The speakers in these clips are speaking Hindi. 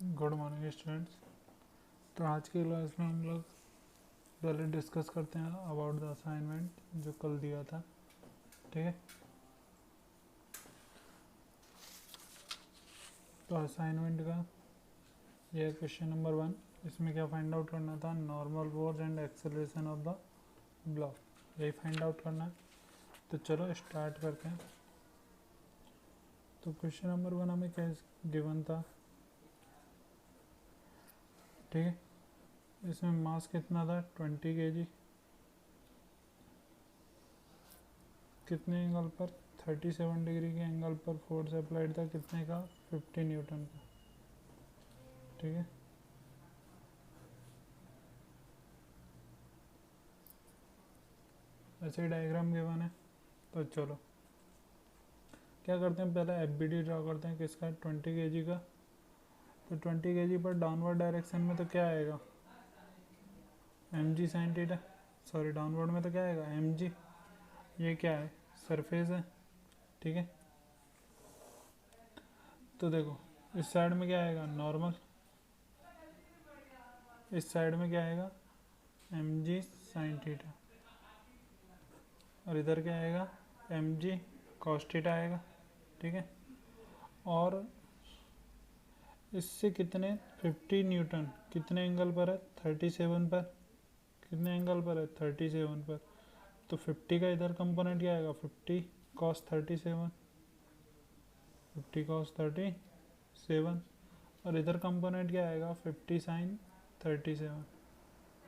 Good morning students. तो आज की क्लास में हम लोग पहले डिस्कस करते हैं अबाउट द असाइनमेंट जो कल दिया था। ठीक है, तो असाइनमेंट का ये क्वेश्चन नंबर 1। इसमें क्या फाइंड आउट करना था? Normal force and acceleration of the block, यही फाइंड आउट करना है। तो चलो स्टार्ट करते हैं। तो क्वेश्चन नंबर 1 हमें क्या गिवन था? ठीक है, इसमें मास कितना था? 20 kg। कितने एंगल पर? 37 डिग्री के एंगल पर फोर्स अप्लाइड था, कितने का? 50 न्यूटन का। ठीक है, ऐसे डायग्राम गिवन है। तो चलो क्या करते हैं, पहले एफ ड्रॉ करते हैं। किसका? 20 kg का। तो 20 kg पर डाउनवर्ड डायरेक्शन में तो क्या आएगा? mg sine theta. Sorry, downward में तो क्या आएगा? mg। ये क्या है? सरफेस है। ठीक है, तो देखो इस साइड में क्या आएगा? नॉर्मल। इस साइड में क्या आएगा? mg sine theta. और इधर क्या आएगा? mg कॉस थीटा आएगा। ठीक है, और इससे कितने? 50 न्यूटन कितने एंगल पर है? 37 पर। कितने एंगल पर है? 37 पर। तो 50 का इधर कंपोनेंट क्या आएगा? 50 कॉस 37। 50 कॉस 37। और इधर कंपोनेंट क्या आएगा? 50 साइन 37।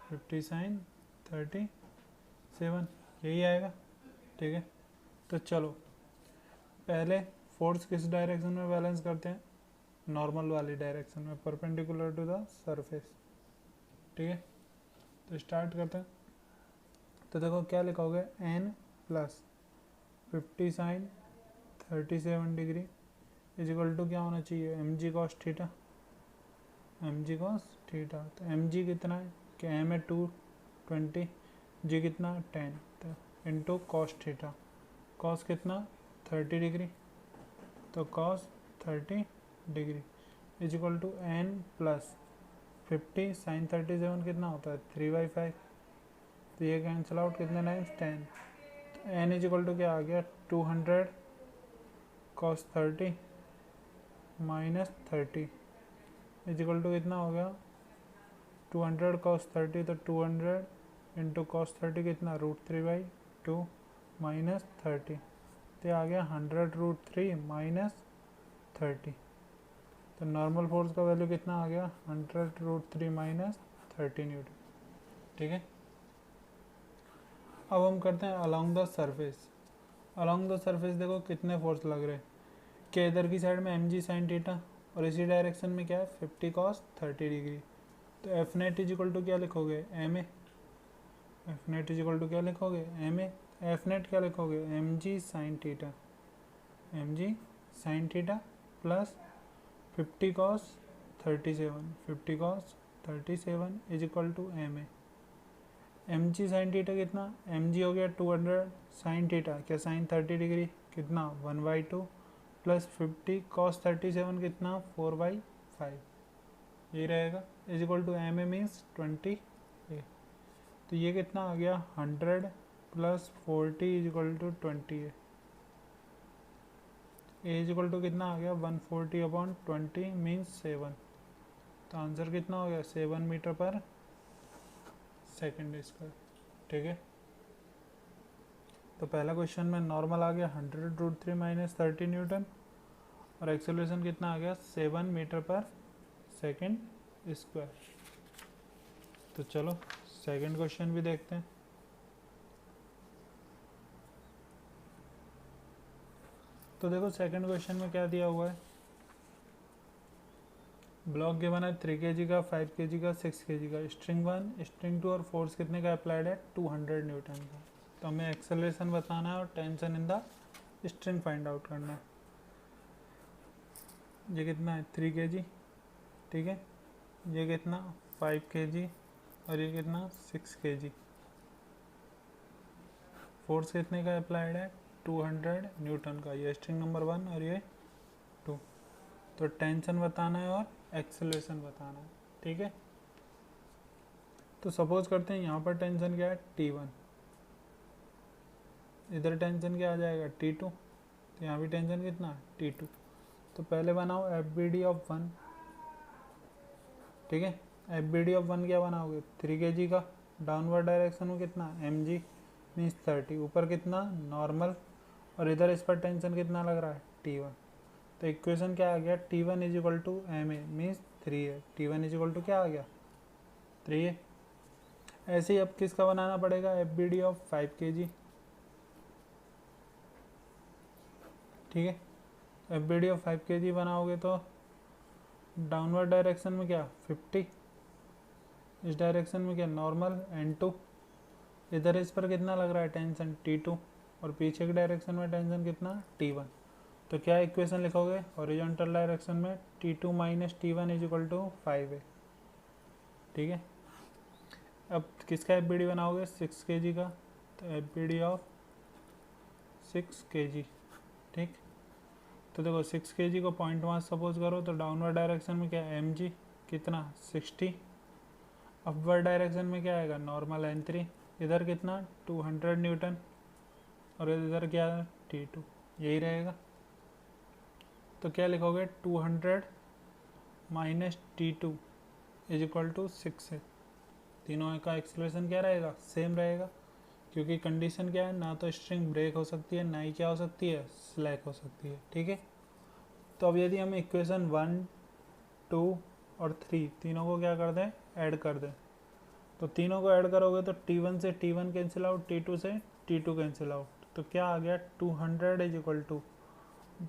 50 साइन 37 यही आएगा। ठीक है, तो चलो पहले फोर्स किस डायरेक्शन में बैलेंस करते हैं? नॉर्मल वाली डायरेक्शन में, परपेंडिकुलर टू द सरफेस। ठीक है, तो स्टार्ट करते हैं। तो देखो क्या लिखोगे? n plus 50 sine 37 degree is equal to क्या होना चाहिए? mg cos theta. mg cos theta. तो mg कितना है? कि m है 220, g कितना? 10, तो इंटू कॉस थीटा। कॉस कितना? 30 डिग्री। तो cos 30 degree is equal to n plus 50 sine 37 कितना होता है? 3/5। तो ये कैंसिल आउट, कितने टाइम्स? 10। तो n इज इक्वल टू क्या आ गया? 200 cos 30 minus 30 is equal to कितना हो गया? 200 कॉस 30, तो 200 इंटू कॉस 30 कितना? √3/2 माइनस 30। तो आ गया 100√3 माइनस 30। तो नॉर्मल फोर्स का वैल्यू कितना आ गया? 100√3 माइनस 30 न्यूटन। ठीक है, अब हम करते हैं along the surface. Along the surface देखो कितने फोर्स लग रहे हैं। क्या इधर की साइड में mg साइन थीटा, और इसी डायरेक्शन में क्या है? 50 कॉस 30 डिग्री। तो F net is equal to क्या लिखोगे? M a. F net is equal to क्या लिखोगे? M a. एफ नेट क्या लिखोगे? mg sine theta. mg sine theta plus 50 cos 37। 50 cos 37 is equal to m a. M g sine theta कितना? एम जी हो गया 200 साइन थीटा, क्या? साइन 30 डिग्री कितना? 1/2 प्लस 50 कॉस 37 कितना? 4/5 ये रहेगा is equal to m a means 20 a. तो ये कितना आ गया? 100 plus 40 is equal to 20 a is equal to कितना आ गया? 140/20 मीन्स 7। तो आंसर कितना हो गया? 7 मीटर पर सेकेंड स्क्वायर। ठीक है, तो पहला क्वेश्चन में नॉर्मल आ गया 100√3 माइनस 30 न्यूटन, और एक्सेलरेशन कितना आ गया? 7 मीटर पर सेकेंड स्क्वायर। तो चलो सेकंड क्वेश्चन भी देखते हैं। तो देखो सेकंड क्वेश्चन में क्या दिया हुआ है? ब्लॉक गिवन है 3 kg का, 5 kg का, 6 kg का। स्ट्रिंग 1, स्ट्रिंग 2 और फोर्स कितने का अप्लाइड है? 200 न्यूटन का। तो हमें एक्सेलरेशन बताना है और tension in the string find out करना है। ये कितना है? 3 kg। ठीक है, ये कितना? 5 kg, और ये कितना? 6 kg। फोर्स कितने का अप्लाइड है? 200 न्यूटन का। ये स्ट्रिंग नंबर 1 और ये 2। तो टेंशन बताना है और एक्सेलरेशन बताना है, ठीक है। तो सपोज करते हैं यहाँ पर टेंशन क्या है T1, इधर टेंशन क्या आ जाएगा T2, तो यहाँ भी टेंशन कितना है T2। तो पहले बनाओ FBD ऑफ 1, ठीक है। FBD ऑफ 1 क्या बनाओगे 3 kg का, डाउनवर्ड डायरेक्शन में कितना mg मीन्स 30, ऊपर कितना नॉर्मल, और इधर इस पर टेंशन कितना लग रहा है T1। तो इक्वेशन क्या आ गया T1 is equal to ma means 3 है, T1 इज इक्वल टू क्या आ गया 3 है। ऐसे ही अब किसका बनाना पड़ेगा FBD ऑफ 5 kg, ठीक है। FBD ऑफ 5 kg बनाओगे तो डाउनवर्ड डायरेक्शन में क्या 50, इस डायरेक्शन में क्या नॉर्मल N2, इधर इस पर कितना लग रहा है टेंशन T2, और पीछे की डायरेक्शन में टेंशन कितना T1। तो क्या इक्वेशन लिखोगे हॉरिजॉन्टल डायरेक्शन में T2 minus T1 is equal to 5 है, ठीक है। अब किसका FBD बनाओगे 6 kg का, तो FBD ऑफ 6 kg, ठीक। तो देखो 6 kg को 0.5 सपोज करो तो डाउनवर्ड डायरेक्शन में क्या mg कितना 60, अपवर्ड डायरेक्शन में क्या आएगा नॉर्मल N3, इधर कितना 200 न्यूटन, और इधर क्या है T2, यही रहेगा। तो क्या लिखोगे 200 minus T2 is equal to 6 है। तीनों का एक्सप्रेशन क्या रहेगा सेम रहेगा, क्योंकि कंडीशन क्या है ना तो स्ट्रिंग ब्रेक हो सकती है ना ही क्या हो सकती है स्लैक हो सकती है, ठीक है। तो अब यदि हम इक्वेशन 1, 2 और 3 तीनों को क्या कर दें ऐड कर दें, तो तीनों को ऐड करोगे तो T1 से T1 कैंसिल आउट, T2 से T2 कैंसिल आउट, तो क्या आ गया 200 इज इक्वल टू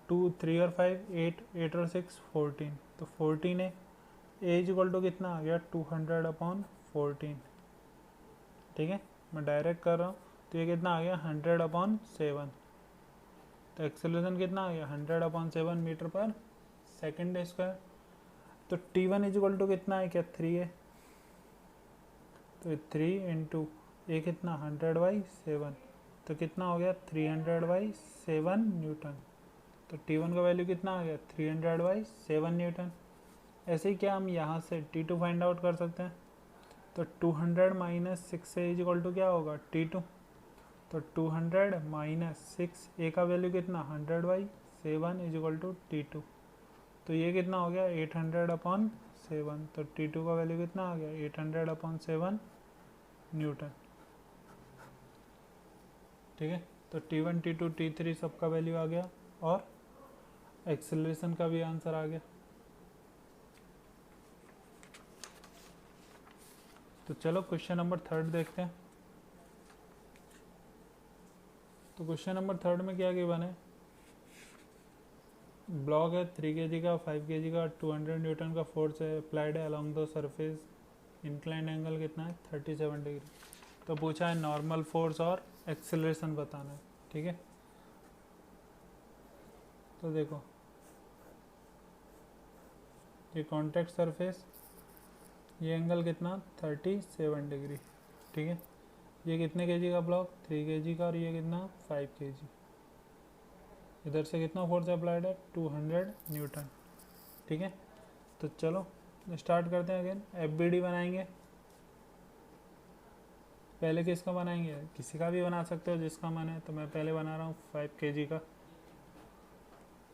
2, 3 और 5 8, 8 और 6 14, तो 14 है। ए इज इक्वल टू कितना आ गया 200 अपॉन 14, ठीक है। मैं डायरेक्ट कर रहा हूँ तो ये कितना आ गया 100 अपॉन 7, तो एक्सेलरेशन कितना आ गया 100 upon 7 metre per second square. तो T1 इज इक्वल टू कितना है क्या 3 है, तो 3 इंटू ये कितना 100/7, तो कितना हो गया 300/7 न्यूटन। तो T1 का वैल्यू कितना आ गया 300/7 न्यूटन। ऐसे ही क्या हम यहाँ से T2 फाइंड आउट कर सकते हैं, तो 200 माइनस 6 से इज इक्वल टू क्या होगा T2, तो 200 माइनस 6 ए का वैल्यू कितना 100/7 इज इक्वल टू T2, तो ये कितना हो गया 800 अपॉन 7, तो T2 का वैल्यू कितना आ गया 800 अपॉन 7 न्यूटन, ठीक है। तो T1 T2 T3 सबका वैल्यू आ गया और एक्सेलरेशन का भी आंसर आ गया। तो चलो क्वेश्चन नंबर 3 देखते हैं। तो क्वेश्चन नंबर 3 में क्या गिवन है, ब्लॉक है 3 kg का 5 kg का 200 न्यूटन का फोर्स है अप्लाइड है along the surface, inclined angle कितना है 37 डिग्री। तो पूछा है नॉर्मल फोर्स और एक्सेलरेशन बताना है, ठीक है। तो देखो ये कॉन्टैक्ट सरफेस, ये एंगल कितना 37 डिग्री, ठीक है। ये कितने केजी का ब्लॉक 3 kg का, और ये कितना 5 kg। इधर से कितना फोर्स अप्लाइड है 200 न्यूटन, ठीक है। तो चलो स्टार्ट करते हैं अगेन। FBD बनाएंगे, पहले किसका बनाएंगे किसी का भी बना सकते हो जिसका मन है, तो मैं पहले बना रहा हूँ 5 kg का।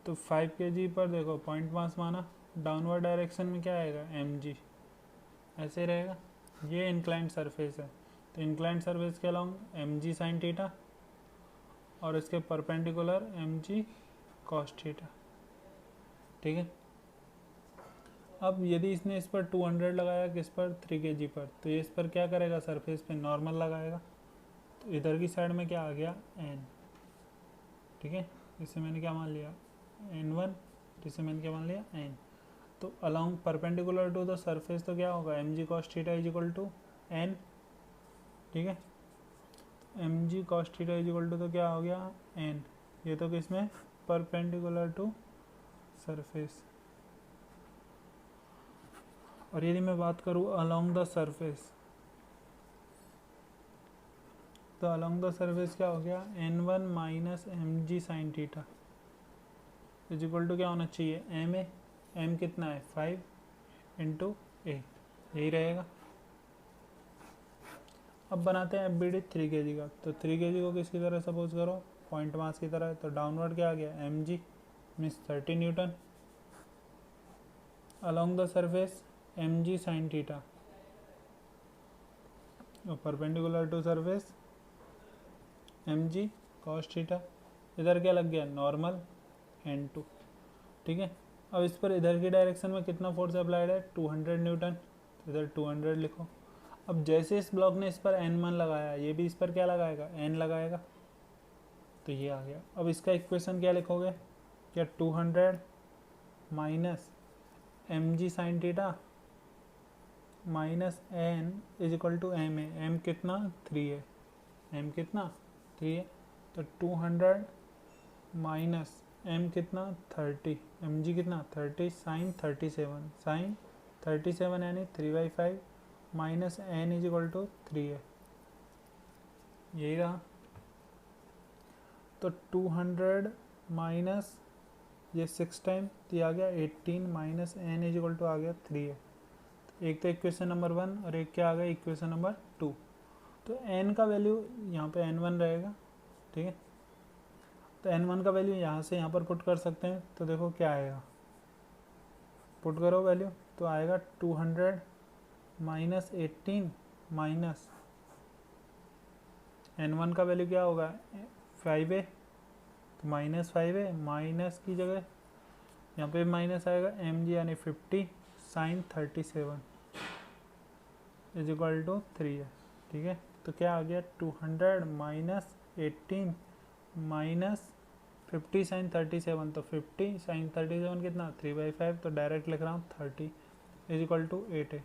तो 5 kg पर देखो पॉइंट मास माना, डाउनवर्ड डायरेक्शन में क्या आएगा mg, ऐसे रहेगा। ये इंक्लाइंड सरफेस है, तो इंक्लाइंड सरफेस के अलोंग mg sin थीटा और इसके परपेंडिकुलर mg cos थीटा, ठीक है। अब यदि इसने इस पर 200 लगाया किस पर 3 kg पर, तो ये इस पर क्या करेगा सरफेस पे नॉर्मल लगाएगा, तो इधर की साइड में क्या आ गया n, ठीक है। इसे मैंने क्या मान लिया n1, इसे मैंने क्या मान लिया n। तो along perpendicular to the surface तो क्या होगा mg cos theta is equal to n, ठीक है। mg cos theta is equal to तो क्या हो गया n, ये तो किसमें परपेंडिकुलर टू सरफेस। और यदि मैं बात करूँ अलोंग द सरफेस, तो अलोंग द सरफेस क्या हो गया n1 minus mg sin theta is equal to क्या होना चाहिए m है, m कितना है 5, इंटू ए, यही रहेगा। अब बनाते हैं FBD 3 kg का। तो 3 kg को किसकी तरह सपोज करो, पॉइंट मास की तरह है, तो डाउनवर्ड क्या आ गया, mg means 30 newton along the surface mg sin theta और perpendicular to surface mg cos theta. इधर क्या लग गया, नॉर्मल n2, ठीक है। अब इस पर इधर की डायरेक्शन में कितना फोर्स अप्लाइड है, 200 न्यूटन, तो इधर 200 लिखो। अब जैसे इस ब्लॉक ने इस पर n1 लगाया, ये भी इस पर क्या लगाएगा, n लगाएगा, तो ये आ गया। अब इसका इक्वेशन क्या लिखोगे, क्या 200 minus mg sine theta minus n is equal to m है, m कितना 3 है, m कितना 3 है, तो 200 माइनस m कितना 30, mg कितना 30 साइन 37, साइन 37 यानी 3/5 minus n is equal to 3 है, यही रहा। तो 200 माइनस ये 6 टाइम, तो ये आ गया 18 minus n is equal to आ गया 3 है। एक तो इक्वेशन नंबर 1 और एक क्या आ गया, इक्वेशन नंबर 2। तो n का वैल्यू यहाँ पे n1 रहेगा, ठीक है। तो n1 का वैल्यू यहाँ से यहाँ पर पुट कर सकते हैं, तो देखो क्या आएगा, पुट करो वैल्यू, तो आएगा 200 माइनस 18 माइनस n1 का वैल्यू क्या होगा 5 है, तो माइनस 5 है, माइनस की जगह यहाँ पे माइनस आएगा mg यानी 50 साइन 37 इज इक्वल टू 3 है, ठीक है। तो क्या आ गया 200 माइनस 18 माइनस 50 साइन 37, तो 50 साइन 37 कितना 3/5, तो डायरेक्ट लिख रहा हूँ 30 इज इक्वल टू 8 है।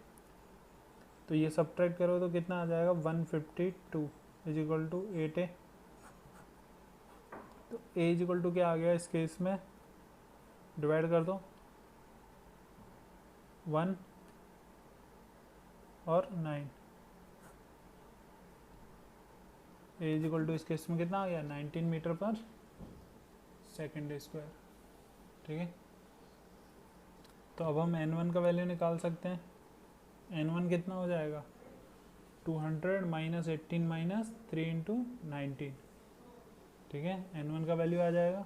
तो ये सब्ट्रैक्ट करो तो कितना आ जाएगा 152 इज इक्वल टू 8 है। तो a इज इक्वल टू क्या आ गया इस केस में, डिवाइड कर दो 1 और 9, a इज इक्वल टू इस केस में कितना आ गया 19 मीटर पर सेकेंड स्क्वायर, ठीक है। तो अब हम n1 का वैल्यू निकाल सकते हैं, n1 कितना हो जाएगा 200 माइनस 18 माइनस 3 इंटू 19, ठीक है। n1 का वैल्यू आ जाएगा।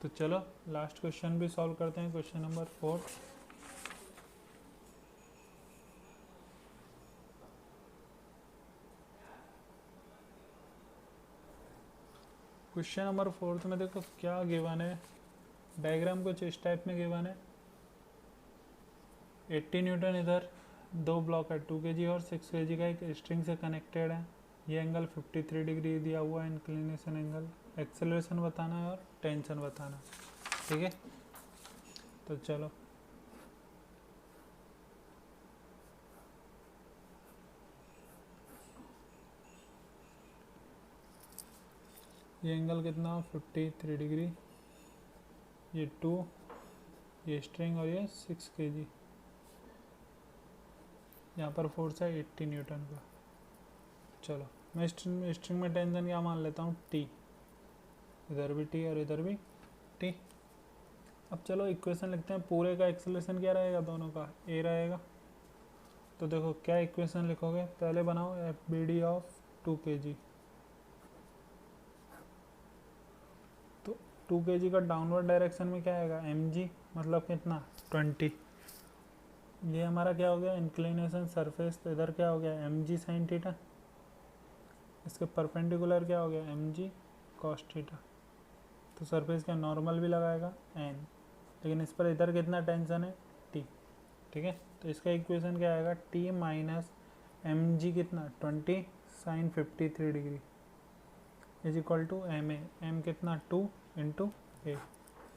तो चलो लास्ट क्वेश्चन भी सॉल्व करते हैं, क्वेश्चन नंबर 4। क्वेश्चन नंबर 4 में देखो क्या गिवन है, डायग्राम कुछ इस टाइप में गिवन है, 80 न्यूटन इधर, दो ब्लॉक है 2 kg और 6 kg का एक स्ट्रिंग से कनेक्टेड है, ये एंगल 53 डिग्री दिया हुआ है, इंक्लिनेशन एंगल, एक्सेलरेशन बताना है और टेंशन बताना, ठीक है। तो चलो ये एंगल कितना 53 डिग्री, ये 2, ये स्ट्रिंग और ये 6 kg, यहाँ पर फोर्स है 80 न्यूटन का। चलो मैं स्ट्रिंग में टेंशन क्या मान लेता हूँ T, इधर भी T और इधर भी T। अब चलो इक्वेशन लिखते हैं, पूरे का एक्सेलरेशन क्या रहेगा, दोनों का a रहेगा। तो देखो क्या इक्वेशन लिखोगे, पहले बनाओ FBD ऑफ 2 kg। तो 2 kg का डाउनवर्ड डायरेक्शन में क्या आएगा mg, मतलब कितना 20। ये हमारा क्या हो गया इंक्लिनेशन सरफेस, तो इधर क्या हो गया mg साइन थीटा, इसके परपेंडिकुलर क्या हो गया mg cos थीटा। तो सरफेस का नॉर्मल भी लगाएगा n, लेकिन इस पर इधर कितना टेंशन है t, ठीक है। तो इसका इक्वेशन क्या आएगा t माइनस mg कितना 20 sine 53 degree is equal to m a, m कितना 2 इंटू ए,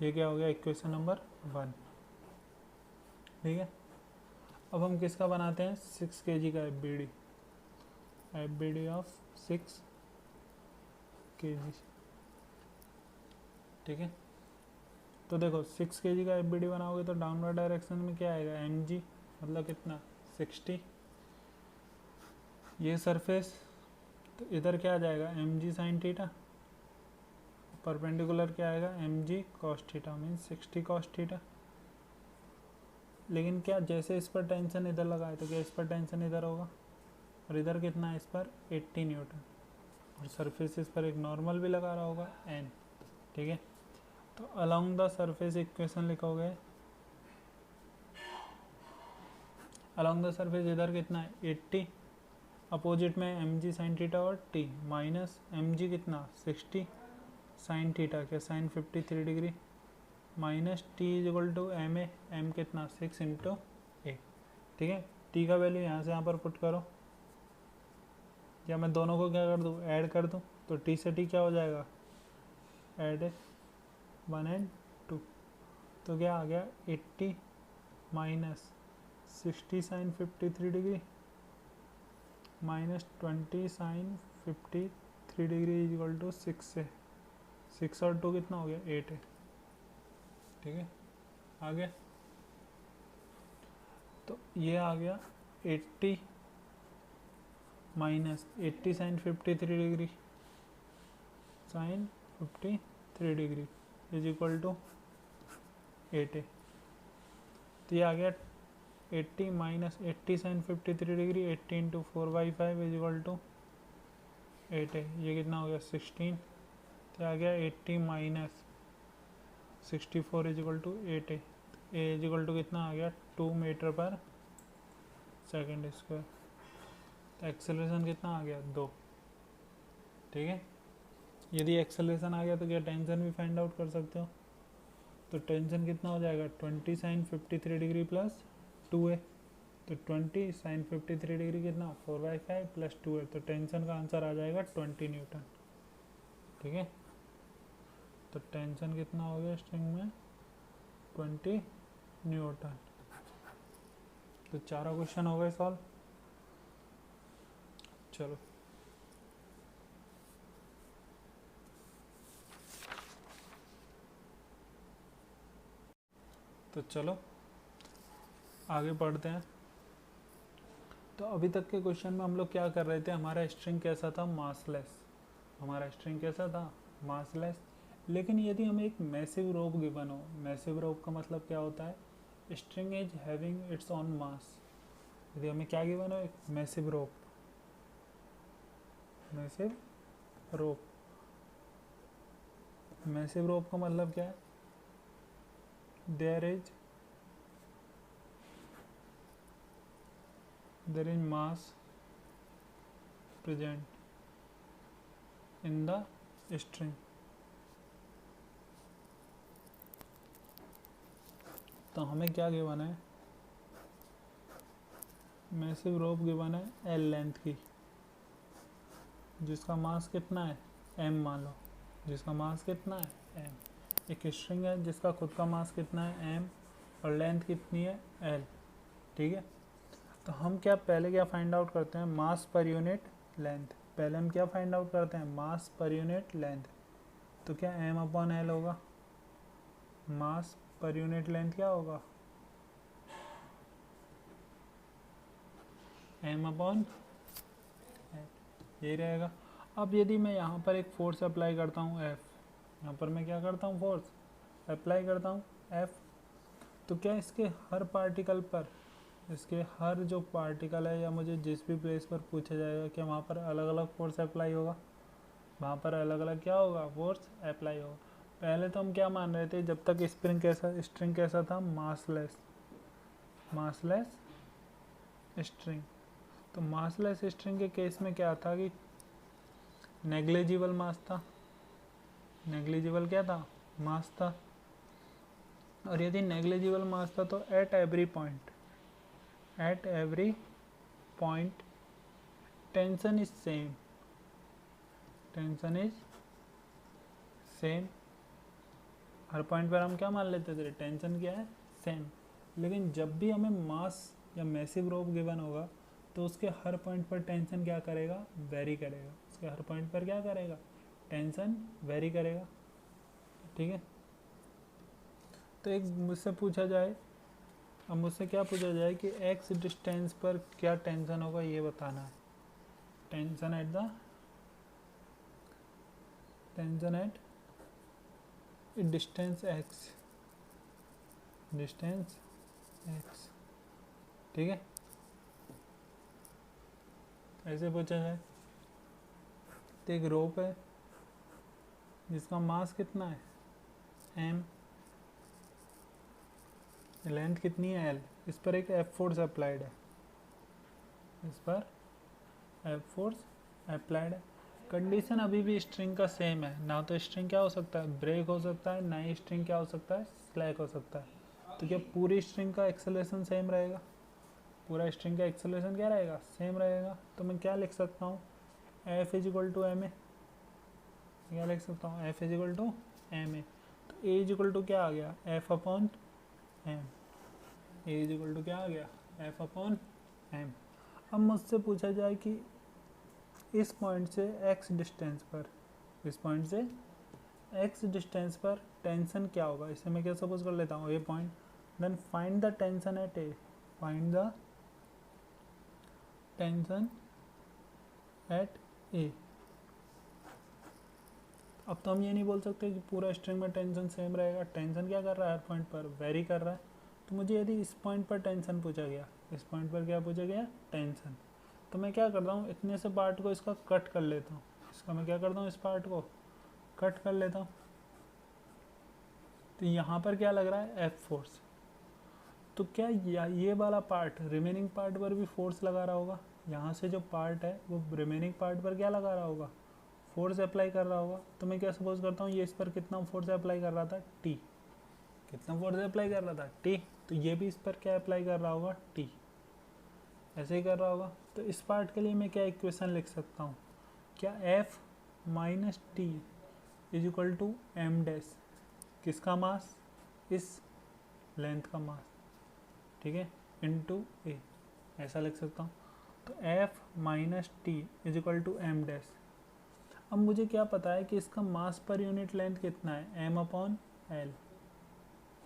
ये क्या हो गया इक्वेशन नंबर 1, ठीक है। अब हम किसका बनाते हैं 6 kg का FBD, FBD ऑफ 6 kg, ठीक है। तो देखो 6 kg का FBD बनाओगे तो डाउनवर्ड डायरेक्शन में क्या आएगा mg, मतलब कितना 60, ये सरफेस, तो इधर क्या आ जाएगा mg साइन थीटा परपेंडिकुलर क्या आएगा, m g cos theta means 60 cos theta. लेकिन क्या जैसे इस पर टेंशन इधर लगाए तो क्या इस पर टेंशन इधर होगा, और इधर कितना है इस पर 80 न्यूटन, और सरफेस इस पर एक नॉर्मल भी लगा रहा होगा एन। ठीक है, तो अलोंग द सरफेस इक्वेशन लिखोगे, अलोंग द सरफेस इधर कितना है 80, अपोजिट में एम जी साइन थीटा और टी, माइनस एम जी कितना 60 साइन थीटा क्या sine 53 degree, minus T is equal to m a, m कितना 6 इंटू ए। ठीक है, टी का वैल्यू यहाँ से यहाँ पर पुट करो, या मैं दोनों को क्या कर दूँ, ऐड कर दूँ, तो टी से टी क्या हो जाएगा, ऐड 1 एंड 2, तो क्या आ गया 80 minus 60 sine 53 degree minus 20 sine 53 degree is equal to 6 से 6 और 2 कितना हो गया 8 है। ठीक है, आगे तो ये आ गया 80 minus 80 sine 53 degree sine 53 degree is equal to 8 है। तो ये आ गया 80 minus 80 sine 53 degree 80 into 4/5 is equal to 8 है। ये कितना हो गया 16, तो आ गया 80 माइनस 64 इज इक्वल टू 8 है। ए इज इक्वल टू कितना आ गया 2 मीटर पर सेकेंड स्क्वायर। तो एक्सेलरेशन कितना आ गया 2। ठीक है, यदि एक्सेलरेशन आ गया तो क्या टेंशन भी फाइंड आउट कर सकते हो, तो टेंशन कितना हो जाएगा 20 साइन 53 डिग्री प्लस 2 है, तो 20 साइन 53 डिग्री कितना 4/5 प्लस 2 है, तो टेंशन का आंसर आ जाएगा 20 न्यूटन। ठीक है, तो टेंशन कितना हो गया स्ट्रिंग में 20 न्यूटन। तो चारों क्वेश्चन हो गए सॉल्व। चलो तो चलो आगे पढ़ते हैं। तो अभी तक के क्वेश्चन में हम लोग क्या कर रहे थे, हमारा स्ट्रिंग कैसा था मासलेस, हमारा स्ट्रिंग कैसा था मासलेस। लेकिन यदि हमें एक मैसिव रोप गिवन हो, मैसिव रोप का मतलब क्या होता है, string is having its own mass. यदि हमें क्या गिवन हो, एक massive rope, massive rope, massive rope का मतलब क्या है, there is mass present in the string। तो हमें क्या गिवन है, मैसिव रोप गिवन है एल लेंथ की, जिसका मास कितना है m मान लो, जिसका मास कितना है m। एक स्ट्रिंग है जिसका खुद का मास कितना है m और लेंथ कितनी है l। ठीक है, तो हम क्या पहले क्या फाइंड आउट करते हैं, मास पर यूनिट लेंथ। पहले हम क्या फाइंड आउट करते हैं, मास पर यूनिट लेंथ। तो क्या m/l होगा, मास पर यूनिट लेंथ क्या होगा m/l, यही रहेगा। अब यदि मैं यहाँ पर एक फोर्स अप्लाई करता हूँ F, यहाँ पर मैं क्या करता हूँ फोर्स अप्लाई करता हूँ F, तो क्या इसके हर पार्टिकल पर, इसके हर जो पार्टिकल है या मुझे जिस भी प्लेस पर पूछा जाएगा कि वहाँ पर अलग अलग फोर्स अप्लाई होगा, वहाँ पर अलग अलग क्या होगा फोर्स अप्लाई होगा। पहले तो हम क्या मान रहे थे, जब तक स्ट्रिंग कैसा था मासलेस, मासलेस स्ट्रिंग। तो मासलेस स्ट्रिंग के केस में क्या था कि नेग्लिजिबल मास था, नेग्लिजिबल क्या था मास था। और यदि नेग्लिजिबल मास था तो at every point tension is same, tension is same. Her point पर हम क्या मान लेते थे, टेंशन क्या है सेम। लेकिन जब भी हमें मास या मैसिव रोप गिवन होगा तो उसके हर पॉइंट पर टेंशन क्या करेगा, वेरी करेगा। उसके हर पॉइंट पर क्या करेगा, टेंशन वेरी करेगा। ठीक है, तो एक मुझसे पूछा जाए, अब मुझसे क्या पूछा जाए कि x डिस्टेंस पर क्या टेंशन होगा ये बताना है। Tension at distance x, distance x, ठीक है। ऐसे पूछा जाए तो एक रोप है जिसका मास कितना है एम, लेंथ कितनी है एल, इस पर एक एफ फोर्स अप्लाइड है, इस पर एफ फोर्स अप्लाइड है। कंडीशन अभी भी स्ट्रिंग का सेम है, ना तो स्ट्रिंग क्या हो सकता है ब्रेक हो सकता है, ना ही स्ट्रिंग क्या हो सकता है स्लैक हो सकता है। तो क्या पूरी स्ट्रिंग का एक्सेलरेशन सेम रहेगा, पूरा स्ट्रिंग का एक्सेलरेशन क्या रहेगा सेम रहेगा। तो मैं क्या लिख सकता हूँ F is equal to m a, क्या लिख सकता हूँ F is equal to m a. तो ए इज इक्वल टू क्या आ गया F upon m, a is equal to क्या आ गया एफ अपॉन एम। अब मुझसे पूछा जाए कि इस पॉइंट से एक्स डिस्टेंस पर, इस पॉइंट से एक्स डिस्टेंस पर टेंशन क्या होगा, इसे मैं क्या सपोज कर लेता हूँ A point, then find the tension at A, find the tension at A. अब तो हम ये नहीं बोल सकते कि पूरा स्ट्रिंग में टेंशन सेम रहेगा, टेंशन क्या कर रहा है हर पॉइंट पर वेरी कर रहा है। तो मुझे यदि इस पॉइंट पर टेंशन पूछा गया, इस पॉइंट पर क्या पूछा गया टेंशन, तो मैं क्या करता हूँ इतने से पार्ट को इसका कट कर लेता हूँ, इसका मैं क्या करता हूँ इस पार्ट को कट कर लेता हूँ। तो यहाँ पर क्या लग रहा है एफ फोर्स, तो क्या ये वाला पार्ट रिमेनिंग पार्ट पर भी फोर्स लगा रहा होगा, यहाँ से जो पार्ट है वो रिमेनिंग पार्ट पर क्या लगा रहा होगा फोर्स अप्लाई कर रहा होगा। तो मैं क्या सपोज करता हूँ ये इस पर कितना फोर्स अप्लाई कर रहा था टी, कितना फोर्स अप्लाई कर रहा था टी, तो ये भी इस पर क्या अप्लाई कर रहा होगा टी, ऐसे ही कर रहा होगा। तो इस पार्ट के लिए मैं क्या इक्वेशन लिख सकता हूँ, क्या F minus T is equal to M dash, किसका मास इस लेंथ का मास, ठीक है, इनटू ए, ऐसा लिख सकता हूँ। तो F minus T is equal to M dash. अब मुझे क्या पता है कि इसका मास पर यूनिट लेंथ कितना है एम अपॉन एल,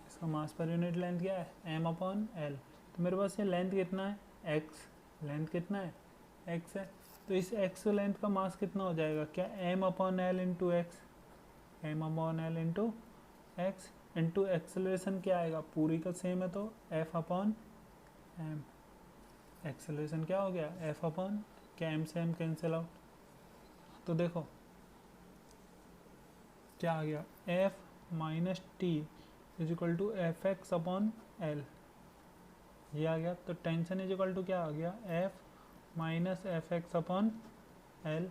इसका मास पर यूनिट लेंथ क्या है एम अपॉन एल। तो मेरे पास ये लेंथ कितना है एक्स, लेंथ कितना है एक्स है, तो इस एक्स लेंथ का मास कितना हो जाएगा क्या m upon L into x, m upon L into x, into acceleration क्या आएगा पूरी का सेम है तो एफ अपॉन एम, एक्सेलरेशन क्या हो गया एफ अपॉन, क्या एम से एम कैंसिल आउट, तो देखो क्या आ गया F minus T is equal to F x upon l, ये आ गया। तो टेंशन इज इक्वल टू क्या आ गया F minus F x upon L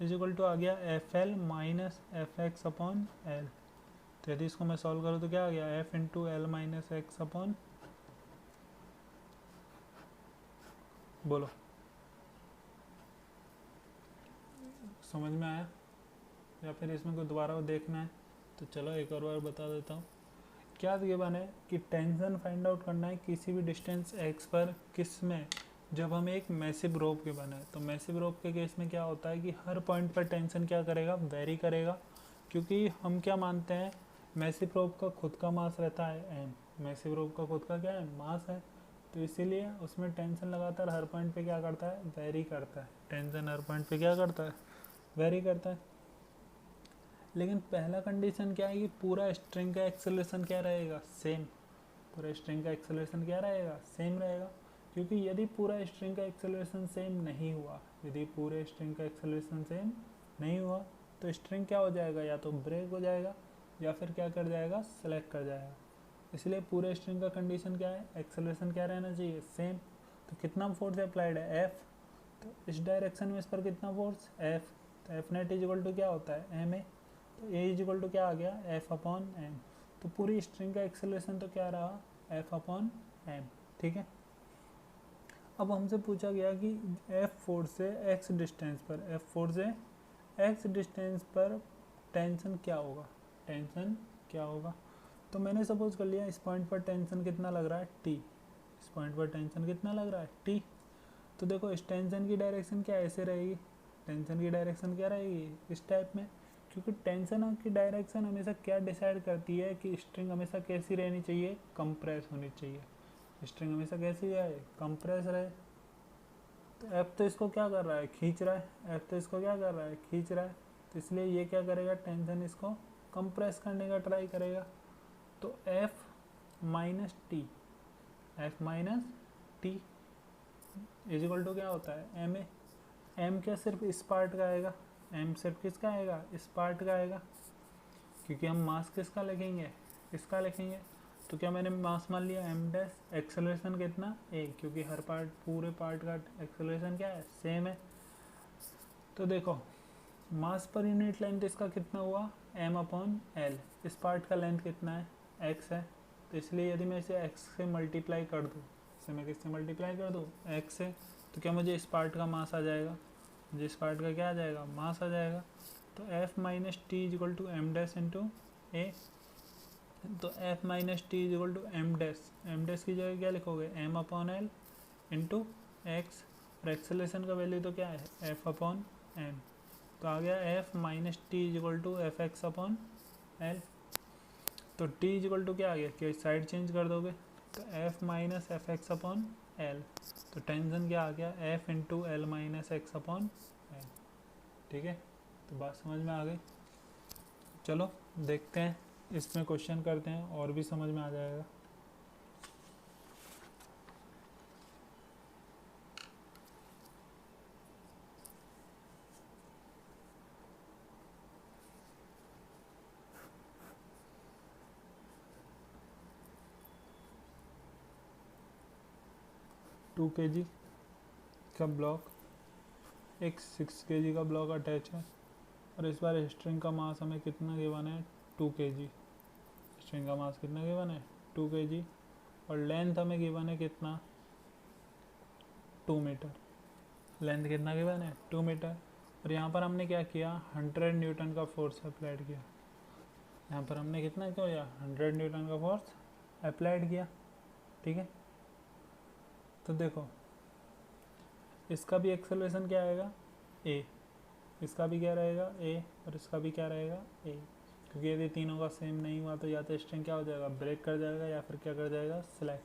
is equal to आ गया F L minus F x upon L. तो यदि इसको मैं सॉल्व करूँ तो क्या आ गया F into L minus x upon, बोलो समझ में आया या फिर इसमें कोई दोबारा देखना है तो चलो एक और बार बता देता हूँ। क्या गिवन है कि टेंशन फाइंड आउट करना है किसी भी डिस्टेंस x पर, किस में, जब हमें एक मैसिव रोप के बना है। तो मैसिव रोप के केस में क्या होता है कि हर पॉइंट पर टेंशन क्या करेगा वेरी करेगा, क्योंकि हम क्या मानते हैं मैसिव रोप का खुद का मास रहता है m, मैसिव रोप का खुद का क्या है मास है, तो इसीलिए उसमें टेंशन लगातार हर पॉइंट पे क्या करता है वेरी करता है, टेंशन हर पॉइंट पे क्या करता है वेरी करता है। लेकिन पहला कंडीशन क्या है कि पूरा स्ट्रिंग का एक्सेलरेशन क्या रहेगा सेम, पूरा स्ट्रिंग का एक्सेलरेशन क्या रहेगा सेम रहेगा, क्योंकि यदि पूरा स्ट्रिंग का एक्सेलरेशन सेम नहीं हुआ, यदि पूरे स्ट्रिंग का एक्सेलरेशन सेम नहीं हुआ तो स्ट्रिंग क्या हो जाएगा या तो ब्रेक हो जाएगा या फिर क्या कर जाएगा सेलेक्ट कर जाएगा। इसलिए पूरे स्ट्रिंग का कंडीशन क्या है एक्सेलरेशन क्या रहना चाहिए सेम। तो कितना फोर्स अप्लाइड है एफ, तो इस डायरेक्शन में इस पर कितना फोर्स एफ, तो F net is equal to क्या होता है एम ए, तो ए इज इक्वल टू क्या आ गया एफ अपॉन एम। तो पूरी स्ट्रिंग का एक्सेलरेशन तो क्या रहा एफ अपॉन एम, ठीक है। अब हमसे पूछा गया कि एफ फोर्स से एक्स डिस्टेंस पर, एफ फोर्स से एक्स डिस्टेंस पर टेंशन क्या होगा, टेंशन क्या होगा। तो मैंने सपोज कर लिया इस पॉइंट पर टेंशन कितना लग रहा है टी, इस पॉइंट पर टेंशन कितना लग रहा है टी। तो देखो इस टेंशन की डायरेक्शन क्या ऐसे रहेगी, टेंशन की डायरेक्शन क्या रहेगी इस टाइप में, क्योंकि टेंशन की डायरेक्शन हमेशा क्या डिसाइड करती है कि स्ट्रिंग हमेशा कैसी रहनी चाहिए कंप्रेस होनी चाहिए, स्ट्रिंग हमेशा कैसी रहे कंप्रेस रहे। तो एफ तो इसको क्या कर रहा है खींच रहा है, एफ तो इसको क्या कर रहा है खींच रहा है, तो इसलिए ये क्या करेगा टेंशन इसको कंप्रेस करने का ट्राई करेगा। तो F minus T, F minus T is equal to क्या होता है, एम ए। एम क्या सिर्फ इस पार्ट का आएगा, एम सिर्फ किसका आएगा, इस पार्ट का आएगा, क्योंकि हम मास किसका लिखेंगे, इसका लिखेंगे। तो क्या मैंने मास मान लिया एम डैश, एक्सेलरेशन कितना ए, क्योंकि हर पार्ट पूरे पार्ट का एक्सेलरेशन क्या है, सेम है। तो देखो मास पर यूनिट लेंथ इसका कितना हुआ, एम अपॉन एल। इस पार्ट का लेंथ कितना है, एक्स है, तो इसलिए यदि मैं इसे एक्स से मल्टीप्लाई कर दूँ, इसे मैं किससे मल्टीप्लाई कर दूँ, एक्स से, तो क्या मुझे इस पार्ट का मास आ जाएगा, मुझे इस पार्ट का क्या आ जाएगा, मास आ जाएगा। तो F minus T is equal to M dash into A. तो F minus T is equal to M dash की जगह क्या लिखोगे, M upon L into X, और एक्सेलरेशन का वैल्यू तो क्या है, एफ अपॉन एम। तो आ गया F minus T is equal to F x upon L. तो टी इज इक्वल टू क्या आ गया, कि साइड चेंज कर दोगे, तो F minus F x upon L. तो टेंशन क्या आ गया, F into L minus x upon L. ठीक है, तो बात समझ में आ गई। चलो देखते हैं, इसमें क्वेश्चन करते हैं और भी समझ में आ जाएगा। टू kg का ब्लॉक, एक 6 kg का ब्लॉक अटैच है, और इस बार स्ट्रिंग का मास हमें कितना गिवन है, 2 kg। स्ट्रिंग का मास कितना गिवन है, 2 kg, और लेंथ हमें गिवन है कितना, 2 मीटर। लेंथ कितना गिवन है, 2 मीटर। और यहाँ पर हमने क्या किया, 100 न्यूटन का फोर्स अप्लाइड किया। यहाँ पर हमने कितना किया, 100 न्यूटन का फोर्स अप्लाइड किया। ठीक है, तो देखो इसका भी एक्सेलरेशन क्या आएगा, ए, इसका भी क्या रहेगा ए, और इसका भी क्या रहेगा ए, क्योंकि यदि तीनों का सेम नहीं हुआ तो या तो स्ट्रिंग क्या हो जाएगा, ब्रेक कर जाएगा, या फिर क्या कर जाएगा, सिलेक्ट।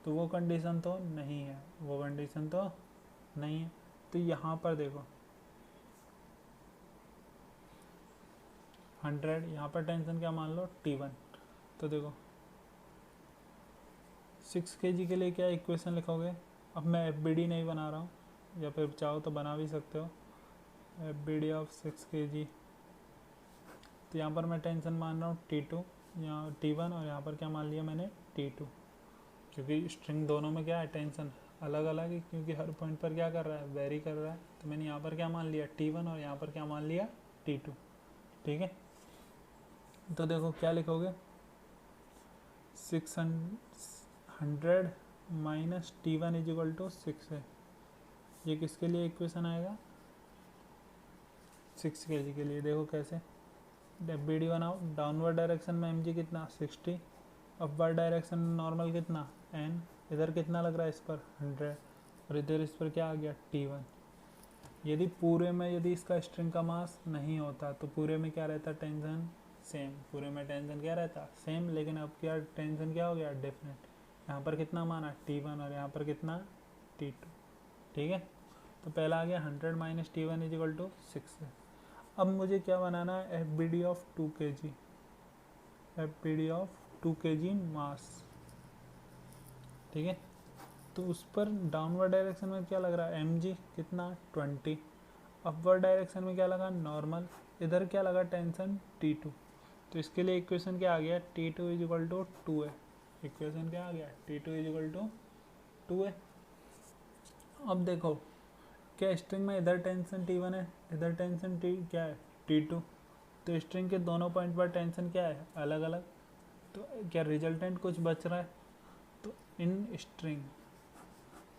तो वो कंडीशन तो नहीं है, वो कंडीशन तो नहीं है। तो यहाँ पर देखो 100, यहाँ पर टेंशन क्या मान लो, T1। तो देखो 6 kg के लिए क्या इक्वेशन लिखोगे, अब मैं FBD नहीं बना रहा हूँ, या फिर चाहो तो बना भी सकते हो, FBD ऑफ 6 kg। तो यहाँ पर मैं टेंशन मान रहा हूँ T2, यहाँ T1, और यहाँ पर क्या मान लिया मैंने, T2, क्योंकि स्ट्रिंग दोनों में क्या है, टेंशन अलग अलग है, क्योंकि हर पॉइंट पर क्या कर रहा है, वेरी कर रहा है। तो मैंने यहाँ पर क्या मान लिया, T1, और यहाँ पर क्या मान लिया, T2। ठीक है, तो देखो क्या लिखोगे, 600 minus T1 is equal to 6 है। ये किसके लिए इक्वेशन आएगा, 6 kg के लिए। देखो कैसे, FBD बनाओ, डाउनवर्ड डायरेक्शन में mg कितना, 60, अपवर्ड डायरेक्शन में नॉर्मल कितना, n, इधर कितना लग रहा है इस पर 100, और इधर इस पर क्या आ गया, T1। यदि पूरे में यदि इसका स्ट्रिंग का मास नहीं होता तो पूरे में क्या रहता, टेंशन सेम, पूरे में टेंशन क्या रहता, सेम, लेकिन अब क्या टेंशन क्या हो गया, डिफरेंट। यहाँ पर कितना माना, T1, और यहाँ पर कितना, T2। ठीक है, तो पहला आ गया 100 minus T1 is equal to 6 है। अब मुझे क्या बनाना है, FBD of 2 kg, FBD of 2 kg मास। ठीक है, तो उस पर डाउनवर्ड डायरेक्शन में क्या लग रहा है, mg कितना, 20, अपवर्ड डायरेक्शन में क्या लगा, नॉर्मल, इधर क्या लगा, टेंशन T2। तो इसके लिए इक्वेशन क्या आ गया, T2 इज इक्वल टू 2 है। इक्वेशन क्या आ गया, T2 इज इक्वल टू 2 है। अब देखो क्या स्ट्रिंग में इधर टेंशन T1 है, इधर टेंशन क्या है, T2। तो स्ट्रिंग के दोनों पॉइंट पर टेंशन क्या है, अलग अलग। तो क्या रिजल्टेंट कुछ बच रहा है, तो इन स्ट्रिंग,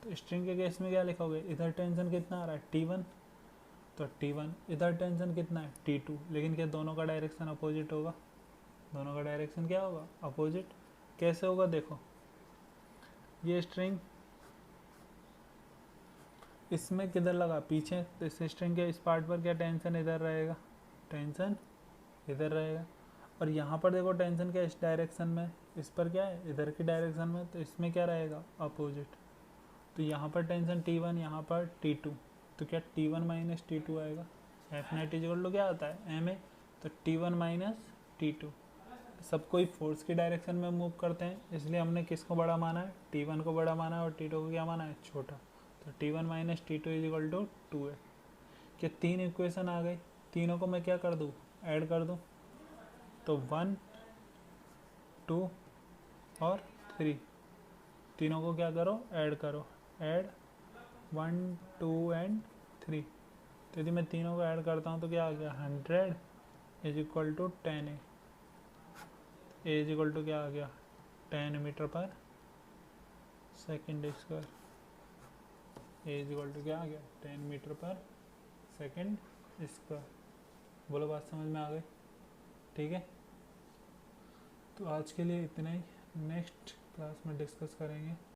तो स्ट्रिंग के केस में क्या लिखोगे, इधर टेंशन कितना आ रहा है, T1, तो T1, इधर टेंशन कितना है, T2, लेकिन क्या दोनों का डायरेक्शन अपोजिट होगा, दोनों का डायरेक्शन क्या होगा, अपोजिट। कैसे होगा, देखो ये स्ट्रिंग इसमें किधर लगा, पीछे, तो इस स्ट्रिंग के इस पार्ट पर क्या टेंशन इधर रहेगा, टेंशन इधर रहेगा। और यहाँ पर देखो टेंशन क्या इस डायरेक्शन में, इस पर क्या है, इधर की डायरेक्शन में, तो इसमें क्या रहेगा, अपोजिट। तो यहाँ पर टेंशन T1, यहाँ पर T2, तो क्या T1 माइनस T2 आएगा। F net is equal to क्या आता है, एम ए, तो T1 माइनस T2। सब कोई फोर्स की डायरेक्शन में मूव करते हैं, इसलिए हमने किसको बड़ा माना है, T1 को बड़ा माना है और T2 को क्या माना है, छोटा। तो T1 minus T2 is equal to 2 है। कि 3 इक्वेशन आ गई, तीनों को मैं क्या कर दूँ, ऐड कर दूँ। तो 1 2 और 3, तीनों को क्या करो, ऐड करो। Add 1 2 and 3। तो यदि मैं तीनों को ऐड करता हूँ तो क्या आ गया, 100 is equal to 10 a is equal to क्या आ गया, 10 metre per second square. A is equal to क्या आ गया, 10 मीटर पर सेकेंड स्क्वायर। बोलो बात समझ में आ गई, ठीक है। तो आज के लिए इतना ही, नेक्स्ट क्लास में डिस्कस करेंगे।